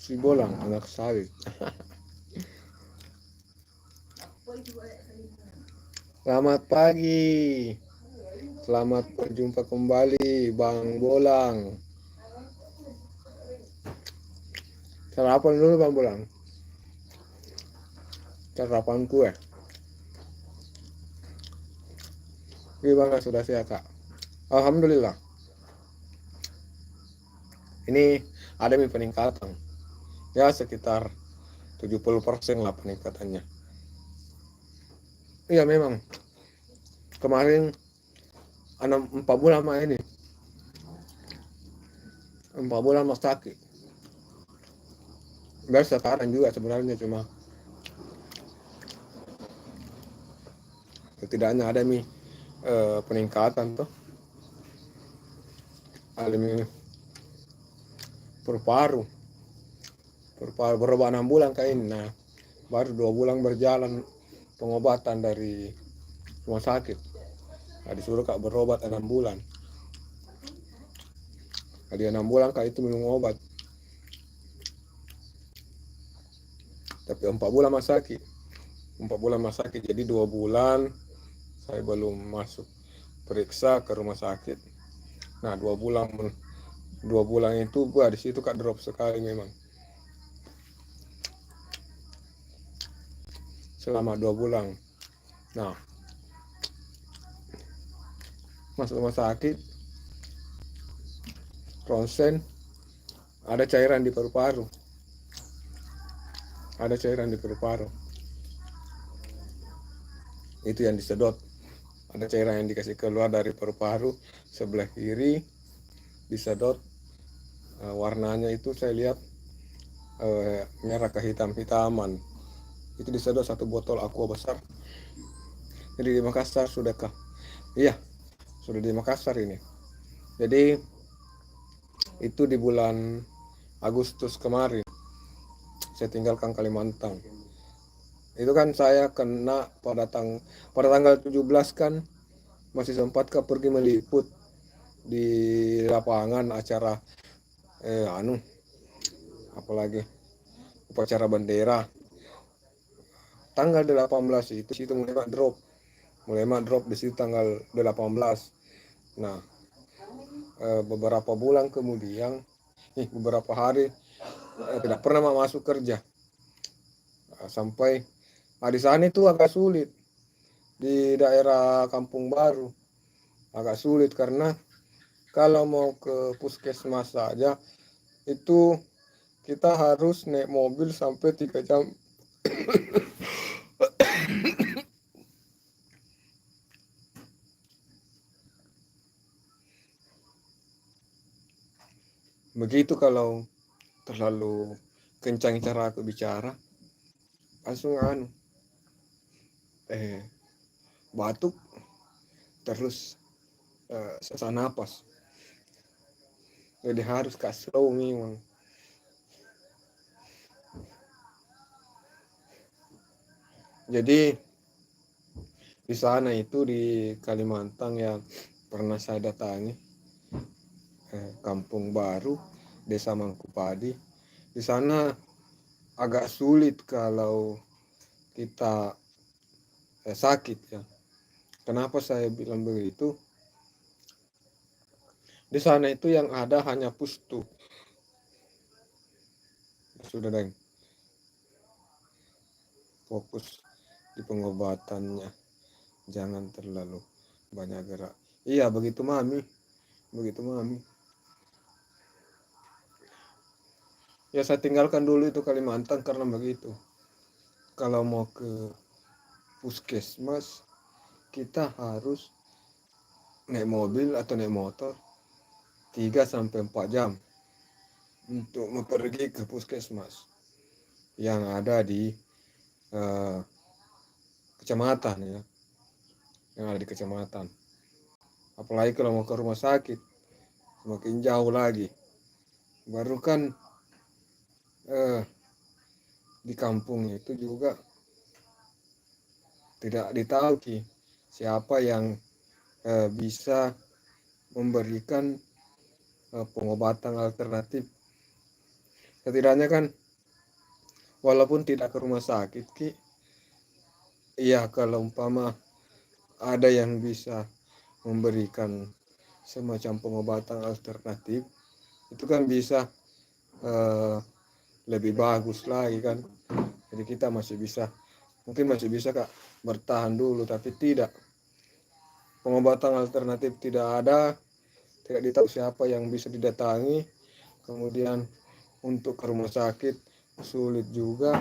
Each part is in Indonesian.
Sibolang, anak sawit. Selamat pagi. Selamat berjumpa kembali Bang Bolang. Sarapan dulu Bang Bolang. Sarapan kue. Gimana sudah sehat Kak? Alhamdulillah. Ini ada peningkatan. Ya sekitar 70% lah peningkatannya. Iya memang. Kemarin 4 bulan mah ini. 4 bulan mas sakit. Biasa sekarang juga sebenarnya cuma setidaknya ada peningkatan tuh. Ada paru-paru berubah 6 bulan kayak ini. Nah baru 2 bulan berjalan pengobatan dari rumah sakit. Nah, disuruh Kak berobat 6 bulan. Nah, 6 bulan Kak itu minum obat. Tapi 4 bulan mas sakit. 4 bulan mas sakit. Jadi 2 bulan saya belum masuk periksa ke rumah sakit. Nah 2 bulan itu gua di situ Kak drop sekali memang. Selama 2 bulan. Nah masuk rumah sakit, ronsen, ada cairan di paru-paru. Ada cairan di paru-paru. Itu yang disedot. Ada cairan yang dikasih keluar dari paru-paru sebelah kiri, disedot. Warnanya itu saya lihat merah kehitam-hitaman. Itu disedot 1 botol aqua besar. Jadi di Makassar sudahkah? Iya, sudah di Makassar ini. Jadi itu di bulan Agustus kemarin saya tinggalkan Kalimantan. Itu kan saya kena pada tanggal 17 kan masih sempat pergi meliput di lapangan acara apalagi upacara bendera. Tanggal 18 itu situ mulai drop di situ tanggal 18. Nah beberapa bulan kemudian beberapa hari tidak pernah masuk kerja. Sampai di sana itu agak sulit di daerah Kampung Baru, agak sulit karena kalau mau ke puskesmas saja itu kita harus naik mobil sampai 3 jam. Begitu kalau terlalu kencang cara aku bicara langsung batuk terus sesak napas. Jadi harus slow memang. Jadi di sana itu di Kalimantan yang pernah saya datangi, Kampung Baru, Desa Mangkupadi. Di sana agak sulit kalau kita sakit ya. Kenapa saya bilang begitu? Di sana itu yang ada hanya pustu. Sudah deng, fokus di pengobatannya. Jangan terlalu banyak gerak. Iya, begitu mami. Begitu mami. Ya saya tinggalkan dulu itu Kalimantan karena begitu. Kalau mau ke puskesmas, kita harus naik mobil atau naik motor 3-4 jam untuk pergi ke puskesmas yang ada di kecamatan ya, yang ada di kecamatan. Apalagi kalau mau ke rumah sakit semakin jauh lagi. Baru kan di kampung itu juga tidak ditahu siapa yang bisa memberikan pengobatan alternatif Setidaknya kan walaupun tidak ke rumah sakit Ki, iya kalau umpama ada yang bisa memberikan semacam pengobatan alternatif itu kan bisa eh, lebih bagus lagi kan. Jadi kita masih bisa, mungkin masih bisa Kak bertahan dulu, tapi tidak, pengobatan alternatif tidak ada, tidak ditahu siapa yang bisa didatangi, kemudian untuk ke rumah sakit sulit juga.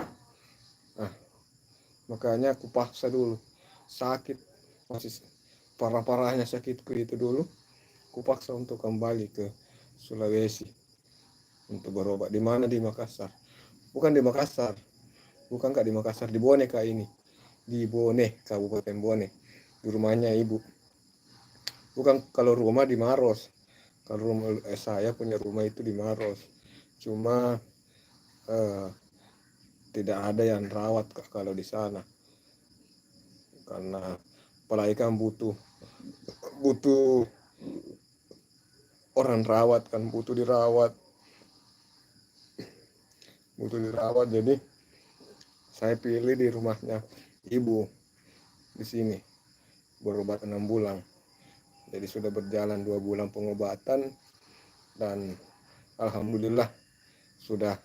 Nah, makanya aku paksa dulu, sakit masih parah-parahnya sakitku itu dulu, aku paksa untuk kembali ke Sulawesi untuk berobat. Di mana? Di Makassar. Bukan di Makassar, bukan Kak, di Makassar, di Bone Kak ini, di Bone, Kabupaten Bone, di rumahnya ibu. Bukan, kalau rumah di Maros, kalau rumah saya punya rumah itu di Maros, cuma eh, tidak ada yang rawat Kak kalau di sana, karena apalagi kan butuh butuh orang rawat kan, butuh dirawat. Jadi saya pilih di rumahnya ibu di sini, berobat 6 bulan. Jadi sudah berjalan 2 bulan pengobatan, dan alhamdulillah sudah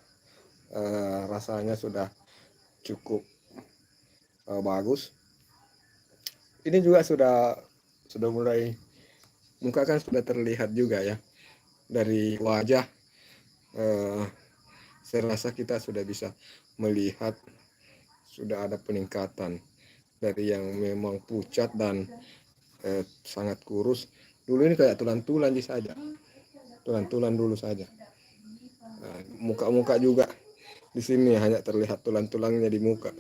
rasanya sudah cukup bagus. Ini juga sudah mulai, muka kan sudah terlihat juga ya dari wajah. eh, saya rasa kita sudah bisa melihat sudah ada peningkatan dari yang memang pucat dan sangat kurus. Dulu ini kayak tulang-tulang saja, tulang-tulang dulu saja. Nah, muka-muka juga di sini hanya terlihat tulang-tulangnya di muka,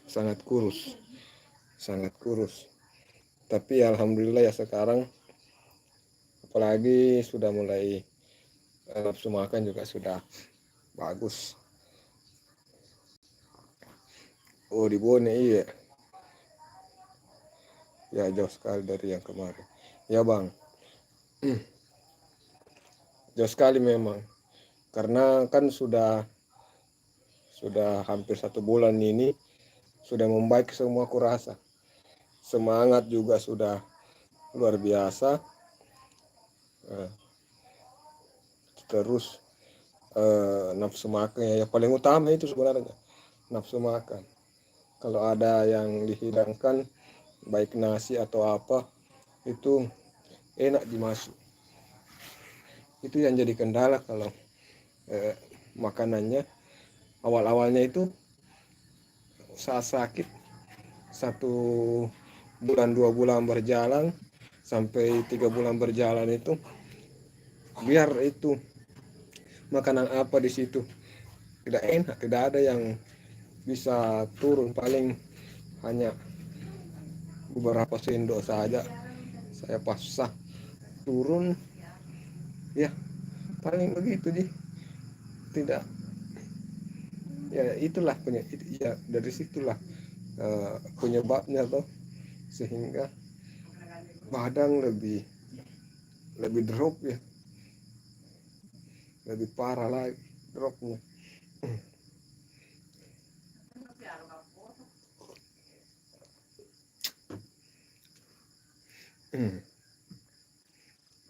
sangat kurus, sangat kurus. Tapi alhamdulillah ya sekarang, apalagi sudah mulai nafsu makan juga sudah bagus. Oh di Bone, iya ya, jauh sekali dari yang kemarin ya Bang. Jauh sekali memang, karena kan sudah hampir 1 bulan ini sudah membaik semua kurasa. Semangat juga sudah luar biasa. Eh, Terus nafsu makan ya paling utama itu sebenarnya, nafsu makan. Kalau ada yang dihidangkan baik nasi atau apa, itu enak dimasuk. Itu yang jadi kendala kalau eh, makanannya awal-awalnya itu saat sakit, 1 bulan 2 bulan berjalan sampai 3 bulan berjalan itu, biar itu makanan apa di situ tidak enak, tidak ada yang bisa turun, paling hanya beberapa sendok saja saya pasah turun ya, paling begitu sih. Tidak, ya itulah penyakit ya, dari situlah penyebabnya tuh, sehingga badan lebih lebih drop ya, lebih parah lagi dropnya.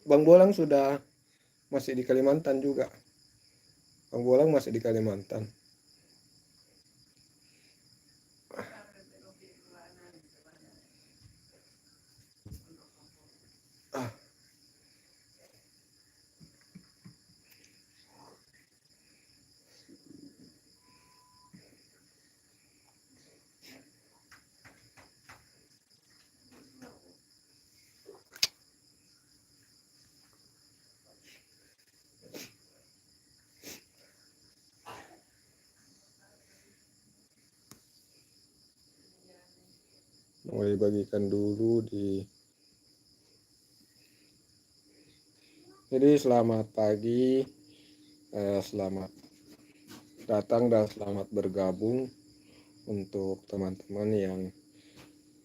Bang Bolang sudah masih di Kalimantan juga. Bang Bolang masih di Kalimantan. Ah, mau dibagikan dulu di. Jadi selamat pagi, selamat datang dan selamat bergabung untuk teman-teman yang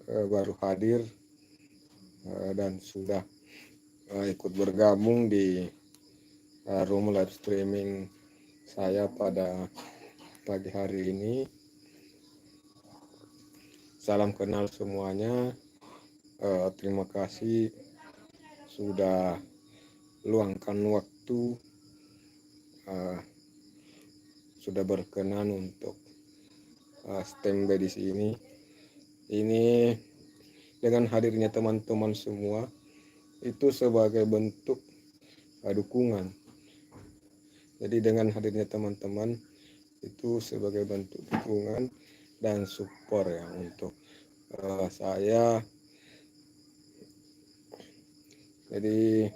baru hadir dan sudah ikut bergabung di room live streaming saya pada pagi hari ini. Salam kenal semuanya. Terima kasih sudah luangkan waktu, sudah berkenan untuk standby di sini. Ini dengan hadirnya teman-teman semua itu sebagai bentuk dukungan. Jadi dengan hadirnya teman-teman itu sebagai bentuk dukungan dan support ya untuk saya. Jadi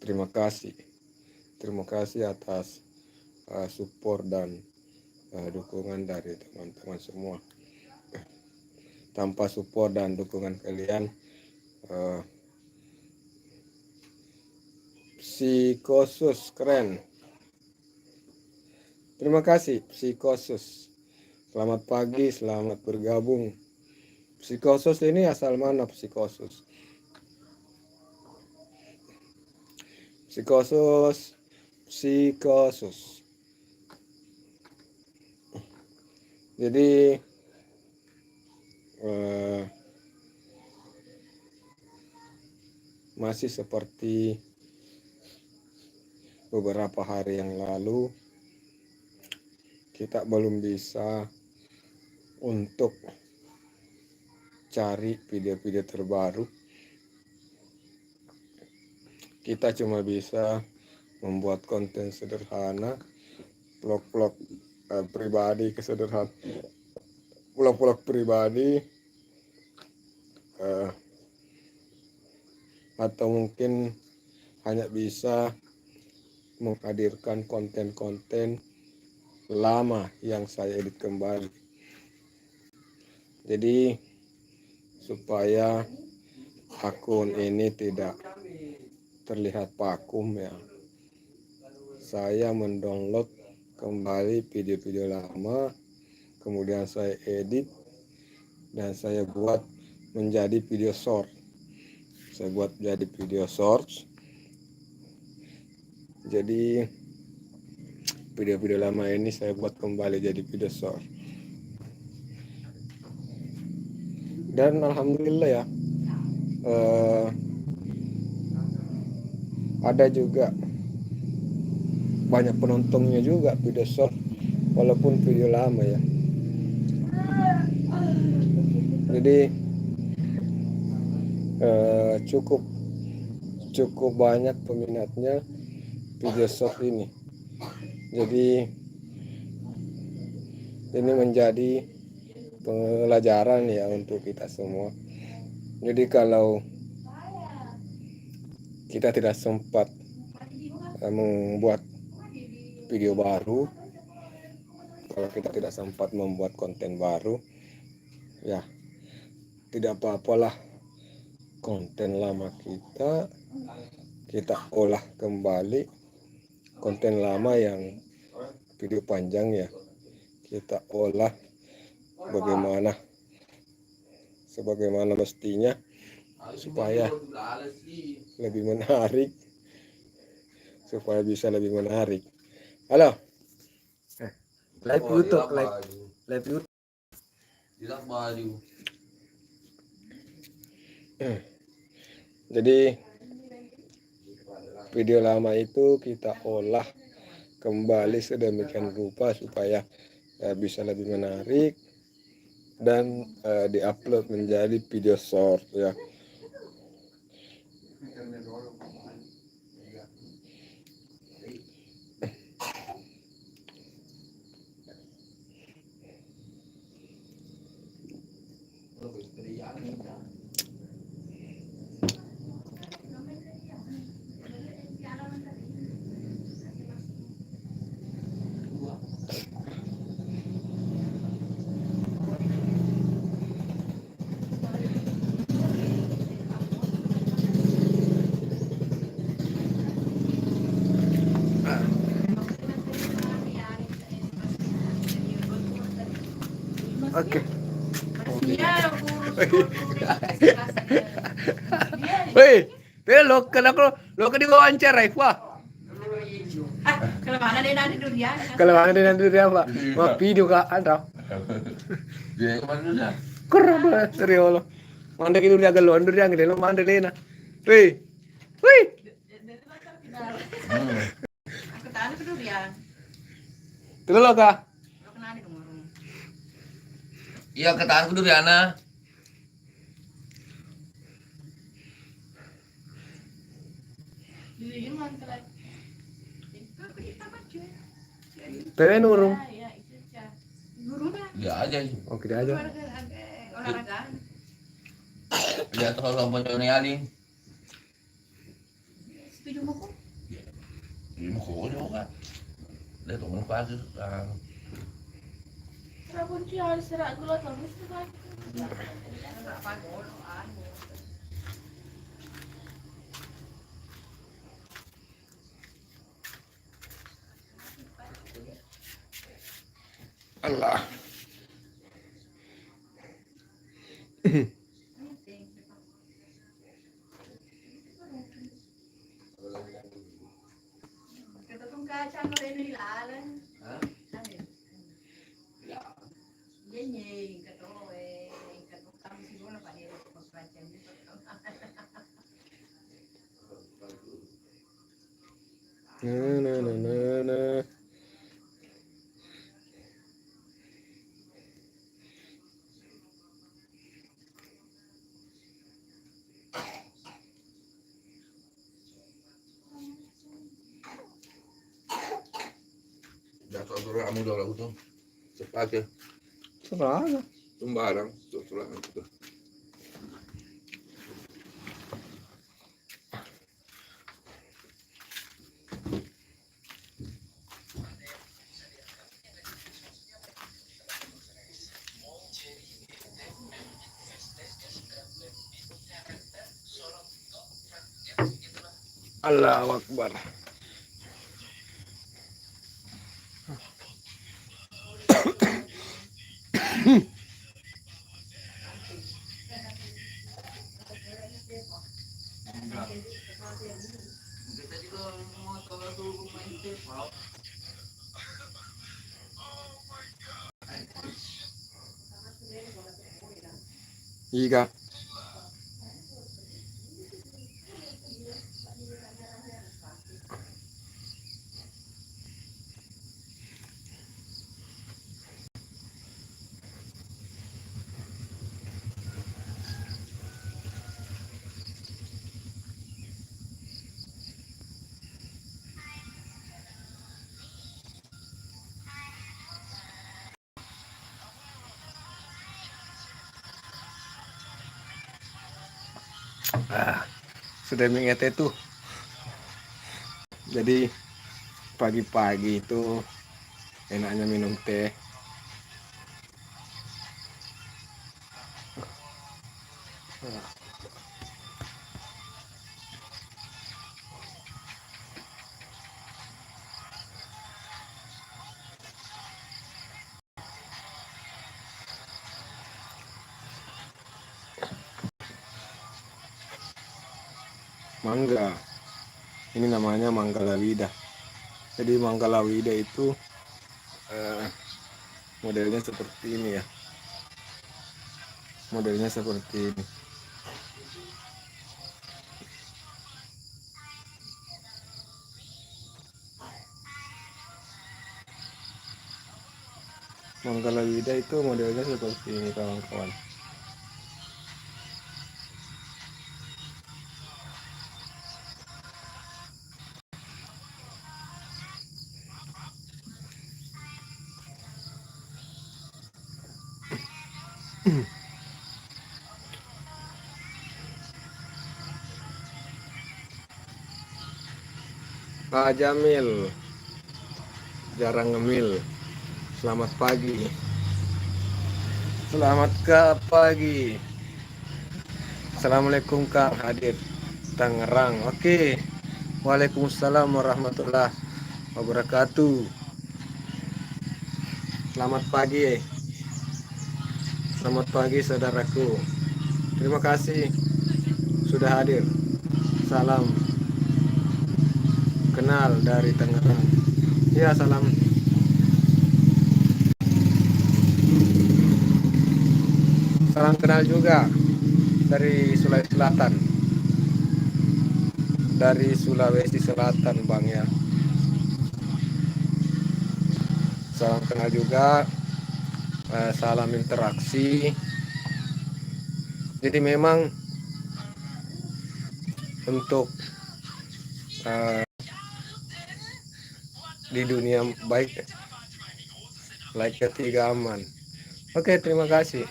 terima kasih atas support dan dukungan dari teman-teman semua. Tanpa support dan dukungan kalian, Psikosus keren. Terima kasih Psikosus. Selamat pagi, selamat bergabung. Psikosus ini asal mana Psikosus? Psikosus. Jadi masih seperti beberapa hari yang lalu, kita belum bisa untuk cari video-video terbaru. Kita cuma bisa membuat konten sederhana, vlog-vlog pribadi kesederhanaan, vlog-vlog pribadi, atau mungkin hanya bisa menghadirkan konten-konten lama yang saya edit kembali. Jadi supaya akun ini tidak terlihat vakum ya, saya mendownload kembali video-video lama, kemudian saya edit dan saya buat menjadi video short. Jadi video-video lama ini saya buat kembali jadi video short. Dan alhamdulillah ya, ada juga banyak penontonnya juga video short walaupun video lama ya. Jadi cukup banyak peminatnya video short ini. Jadi ini menjadi pelajaran ya untuk kita semua. Jadi kalau kita tidak sempat membuat video baru, kalau kita tidak sempat membuat konten baru, ya tidak apa-apalah, konten lama kita olah kembali. Konten lama yang video panjang ya, kita olah sebagaimana mestinya supaya lebih menarik, supaya bisa lebih menarik. Halo, live YouTube. Jadi video lama itu kita olah kembali sedemikian rupa supaya bisa lebih menarik dan diupload menjadi video short ya. Oke. Woi, lo kan diwawancarai, wah. Kelemahan dia nanti durian. Kelemahan dia nanti dia Pak. Ngopi juga ada. Dia kemana dulu? Kurang banget serius lo. Manda itu dia galon durian gede lo manda lena. Wih. Wih. Aku tahan ke durian. Tuh lo kah? Lo kenal di rumah. Iya ketahan dulu Riana. Durian mantel lagi. Itu kita baca. Teh nurung. Ya itu aja. Gurunya. Dia aja. Oh kita aja. Olahraga. Dia terlalu punya nyali. Setuju buku? Ini mau kau juga. Dia tuh mau pasir. Rabun sih harus serak gula terus tuh kan. Apa goloan? Allah. Kita tuh kacang goreng di lalan. Yenye katoe kato kami siguro pa dia pagpachan dito. Nah. Jatuh turun kamu udah lagu tuh. Cepat ya. Serah. Sembarang turun itu. Allahu Akbar. Iya. Sudah mengete tuh. Jadi pagi-pagi itu enaknya minum teh. Mangga. Ini namanya Manggalawida. Jadi Manggalawida itu modelnya seperti ini ya. Modelnya seperti ini. Manggalawida itu modelnya seperti ini kawan-kawan. Pak Jamil jarang ngemil. Selamat pagi. Selamat pagi. Assalamualaikum Kang hadir Tangerang. Oke. Waalaikumsalam warahmatullahi wabarakatuh. Selamat pagi. Selamat pagi saudaraku. Terima kasih sudah hadir. Salam kenal dari Tangerang. Ya, salam kenal juga dari Sulawesi Selatan. Dari Sulawesi Selatan, Bang ya. Salam kenal juga, salam interaksi. Jadi memang untuk di dunia baik, like ketiga aman. Oke, terima kasih.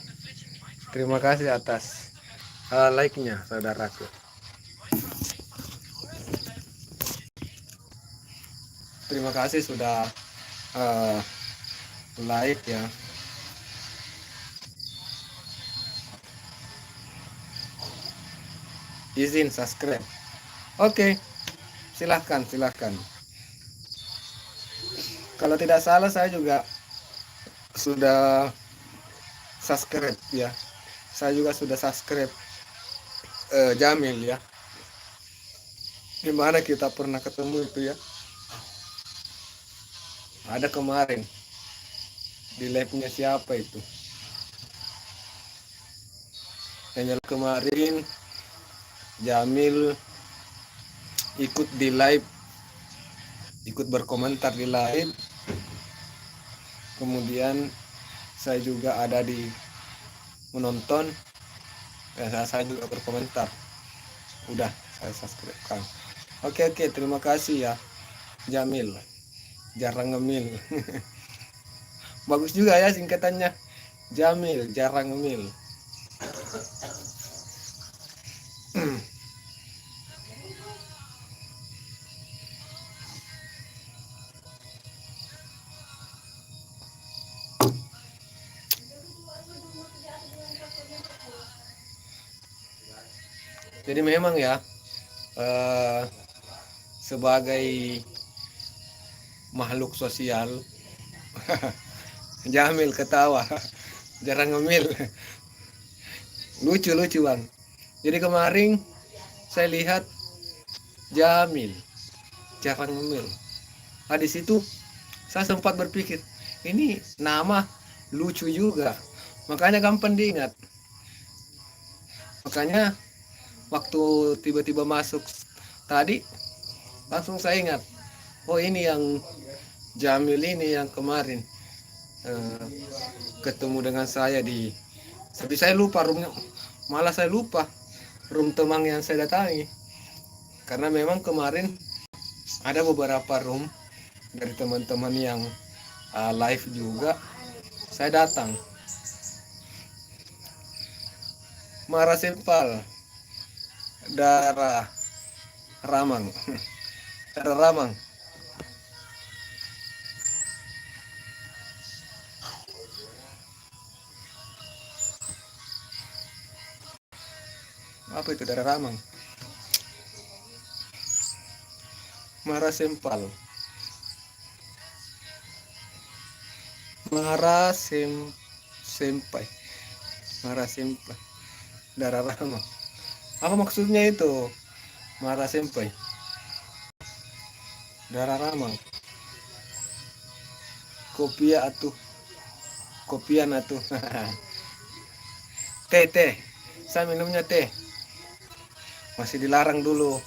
Terima kasih atas like-nya, saudaraku. Terima kasih sudah like ya. Izin subscribe. Oke, silahkan. Kalau tidak salah saya juga sudah subscribe ya. Saya juga sudah subscribe Jamil ya. Gimana kita pernah ketemu itu ya? Ada kemarin di live-nya siapa itu? Yang kemarin Jamil ikut di live, ikut berkomentar di live. Kemudian saya juga ada di menonton, saya juga berkomentar. Udah saya subscribe kan. Oke, terima kasih ya Jamil, jarang ngemil. Bagus juga ya singkatannya, Jamil jarang ngemil. Jadi memang ya, sebagai makhluk sosial, Jamil ketawa, jarang ngemil. Lucu Bang. Jadi kemarin saya lihat Jamil jarang ngemil. Di situ saya sempat berpikir, ini nama lucu juga, makanya gampang diingat. Makanya waktu tiba-tiba masuk tadi, langsung saya ingat, oh ini yang Jamil ini yang kemarin ketemu dengan saya tapi saya lupa roomnya, malah saya lupa room teman yang saya datangi, karena memang kemarin ada beberapa room dari teman-teman yang live juga saya datang. Mara Simpal, Darah Ramang. Darah Ramang. Apa itu Darah Ramang? Mara Simpal. Sempai. Mara Sempai. Darah Ramang. Apa maksudnya itu? Mara Sempai. Darah Ramang. Kopian atuh. Teh. Saya minumnya teh. Masih dilarang dulu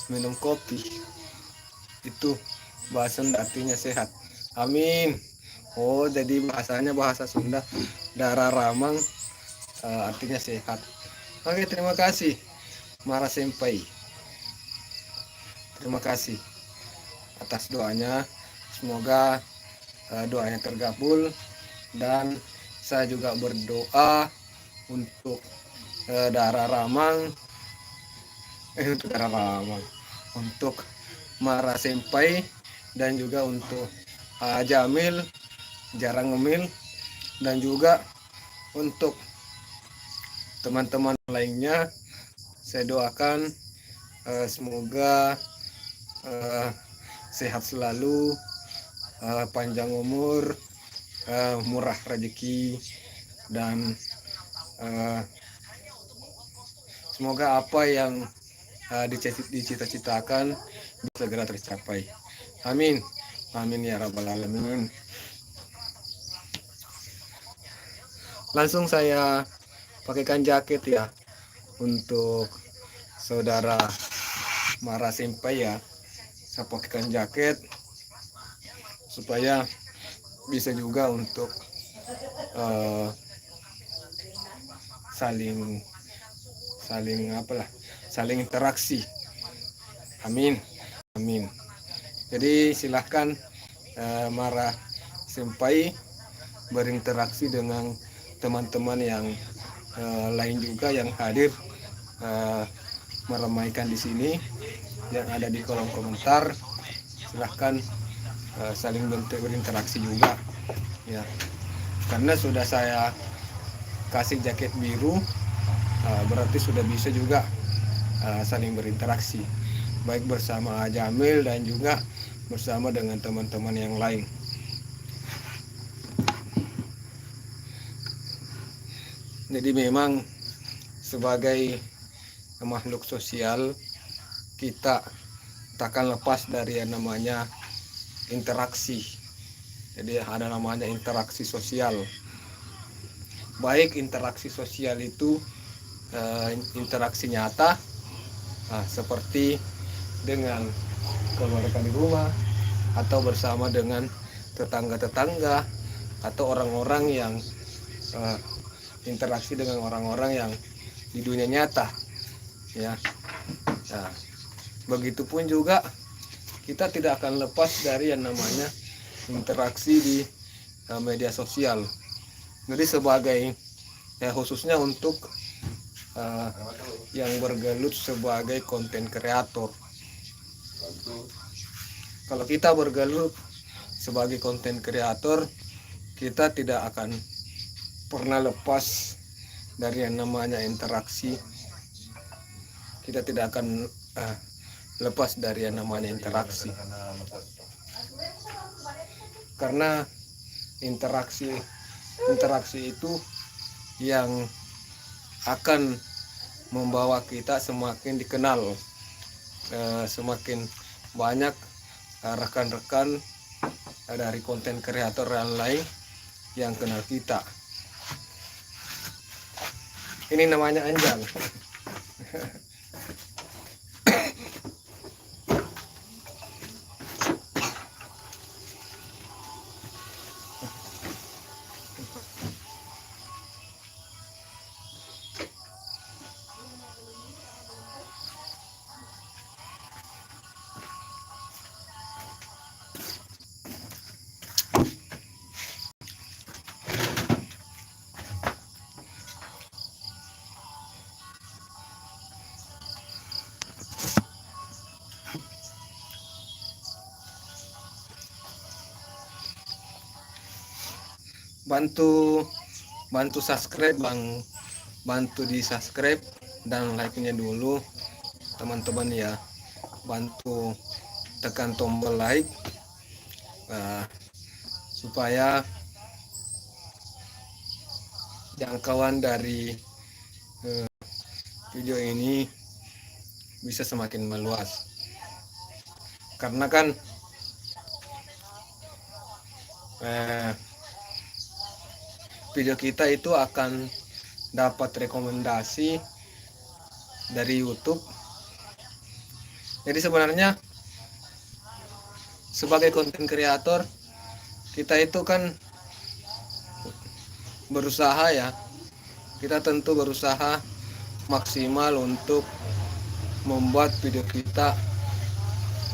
minum kopi. Itu bahasa Sunda artinya sehat. Amin. Oh, jadi bahasanya bahasa Sunda. Darah Ramang artinya sehat. Oke, terima kasih Mara Senpai. Terima kasih atas doanya. Semoga doanya terkabul, dan saya juga berdoa untuk Darah Ramang, untuk Mara Senpai, dan juga untuk Jamil jarang ngemil, dan juga untuk teman-teman lainnya. Saya doakan semoga sehat selalu, panjang umur, murah rezeki, dan semoga apa yang dicita-citakan segera tercapai. Amin. Amin ya rabbal alamin. Langsung saya pakaikan jaket ya untuk saudara Mara Senpai ya. Saya pakaikan jaket supaya bisa juga untuk eh, saling saling interaksi. Amin. Amin. Jadi silahkan Mara Senpai berinteraksi dengan teman-teman yang lain juga yang hadir meramaikan di sini, yang ada di kolom komentar. Silahkan saling berinteraksi juga ya, karena sudah saya kasih jaket biru, berarti sudah bisa juga saling berinteraksi, baik bersama Jamil dan juga bersama dengan teman-teman yang lain. Jadi memang sebagai makhluk sosial, kita takkan lepas dari yang namanya interaksi. Jadi ada namanya interaksi sosial. Baik interaksi sosial itu interaksi nyata, seperti dengan keluarga di rumah, atau bersama dengan tetangga-tetangga, atau orang-orang yang interaksi dengan orang-orang yang di dunia nyata ya. Nah, begitupun juga kita tidak akan lepas dari yang namanya interaksi di media sosial. Jadi sebagai khususnya untuk yang bergelut sebagai konten kreator, kalau kita bergelut sebagai konten kreator, kita tidak akan pernah lepas dari yang namanya interaksi. Kita tidak akan lepas dari yang namanya interaksi, karena interaksi itu yang akan membawa kita semakin dikenal, semakin banyak rekan-rekan dari konten kreator yang lain yang kenal kita. Ini namanya anjang. bantu subscribe bang, bantu di subscribe dan like-nya dulu teman-teman ya. Bantu tekan tombol like supaya jangkauan dari video ini bisa semakin meluas, karena kan video kita itu akan dapat rekomendasi dari YouTube. Jadi sebenarnya sebagai konten kreator, kita itu kan berusaha ya, kita tentu berusaha maksimal untuk membuat video kita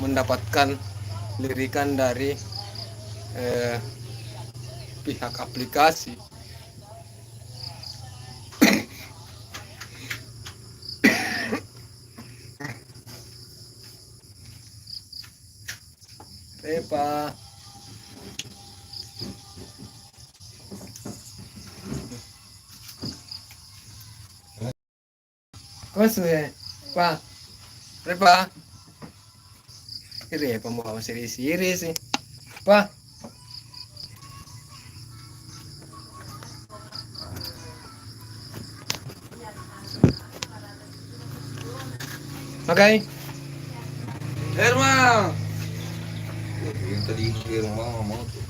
mendapatkan lirikan dari pihak aplikasi. Pak. Kosu ya, Pak. Pak. Kiri ya, pembawa siri-siri sih. Pak. Oke. Herman. Yang tadi di rumah ngomong tuh.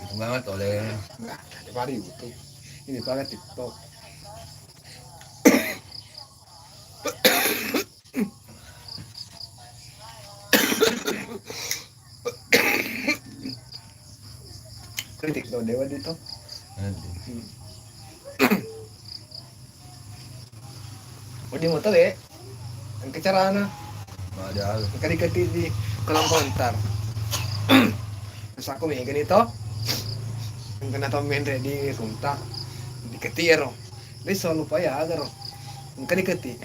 Itu banget oleh Enggak, ada pada YouTube. Ini pada TikTok. Kritik dong Dewa itu. nanti. Oh dia motor ya? Yang kecarana. Nggak ada. Kali-kali di kolom komentar. Terus aku nih ganito. Yang kena tomen di sunta. Diketir. Dia selalu payah agar. Yang kali-kali.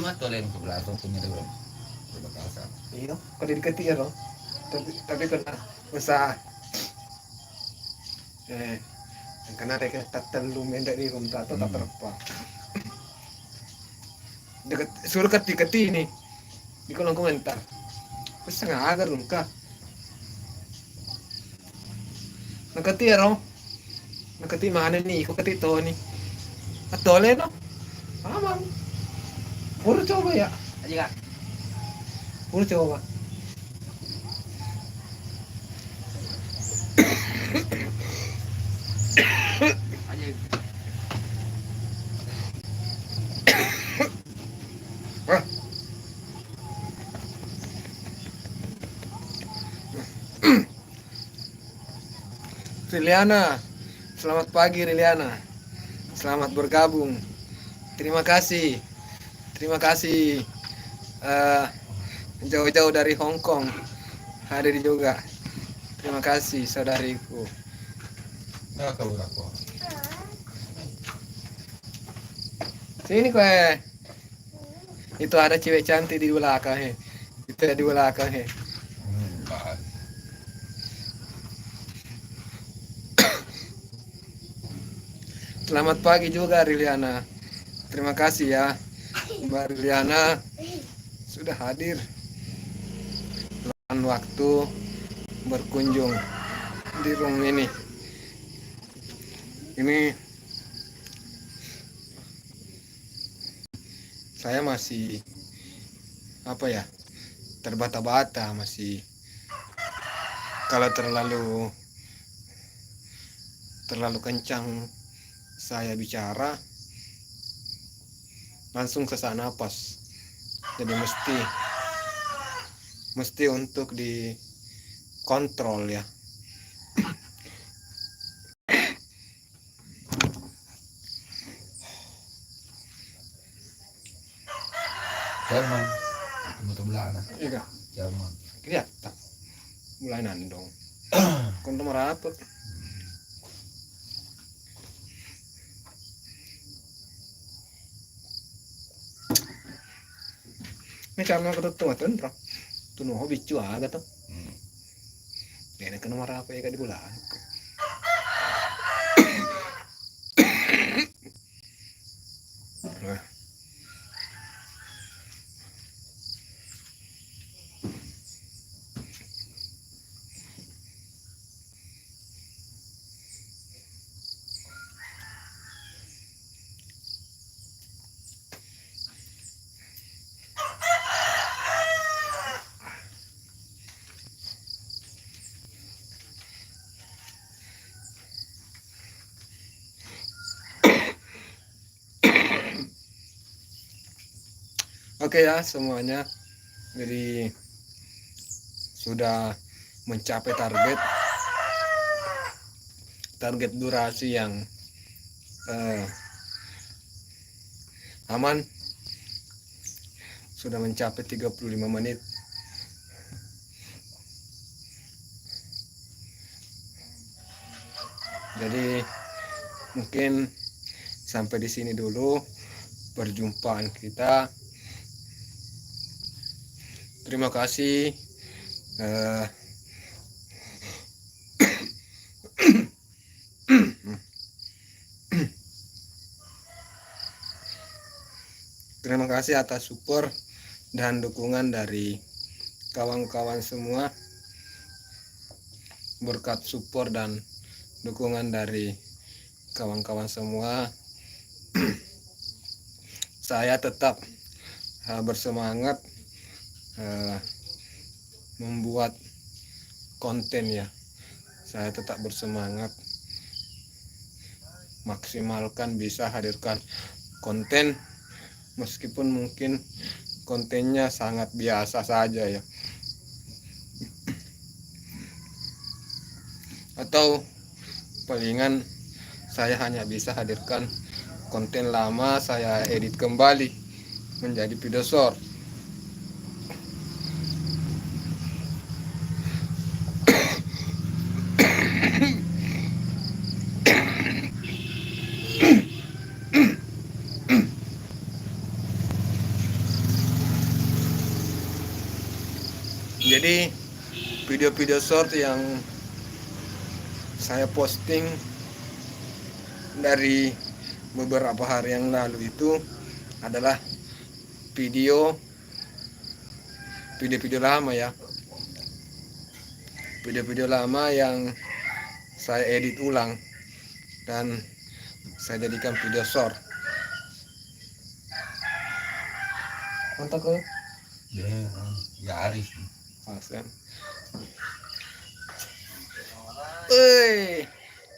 Mah oleh ke belakang punya dulu. Berbakasan. Iya, kalau diketir loh. Tapi kena masa yang kena mereka tak terlalu mendek di sunta atau tak terapa. Dekat suruh keti ini di kolom komentar. Terus setengah agar dong kah? Nakati ero. Nakati mana nih? Kok kati to nih? Atole no? Aman. Puro coba ya. Aja kak. Puro coba. Aja. Wah. Riliana, selamat pagi Riliana. Selamat bergabung. Terima kasih. Terima kasih. Jauh-jauh dari Hong Kong hadir juga. Terima kasih saudariku. Nah kau berapa? Sini kue. Itu ada cewek cantik di belakang he. Itu ada di belakang he. Enggak. Selamat pagi juga Riliana. Terima kasih ya Mbak Riliana sudah hadir. Luangkan waktu berkunjung di room ini. Ini saya masih apa ya? Terbata-bata masih kalau terlalu kencang saya bicara langsung sesak napas. Jadi mesti untuk dikontrol ya. Jerman. Motor belakang. Iya, Jerman. kelihatan. Mulai nandong. Kon nomor apa? Ini karena ketutup tuh, bro. Tuh nuh bicu agak tuh. Ini kan nomor apa ya di bulan? Nah, oke ya semuanya. Jadi sudah mencapai target durasi yang aman. Sudah mencapai 35 menit. Jadi mungkin sampai di sini dulu perjumpaan kita. Terima kasih. kasih atas support dan dukungan dari kawan-kawan semua. Berkat support dan dukungan dari kawan-kawan semua, saya tetap bersemangat membuat konten ya. Saya tetap bersemangat maksimalkan bisa hadirkan konten, meskipun mungkin kontennya sangat biasa saja ya, atau palingan saya hanya bisa hadirkan konten lama, saya edit kembali menjadi video short. Jadi video-video short yang saya posting dari beberapa hari yang lalu itu adalah video lama ya. Video-video lama yang saya edit ulang dan saya jadikan video short. Mantap kan? Ya Aris. Pasen.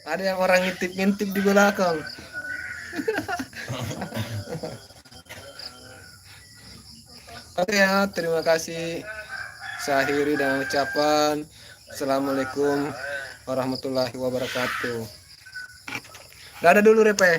Ada yang orang ngintip-ngintip di belakang. Oke ya, terima kasih. Saya akhiri dengan ucapan Assalamualaikum warahmatullahi wabarakatuh. Dadah dulu Repa.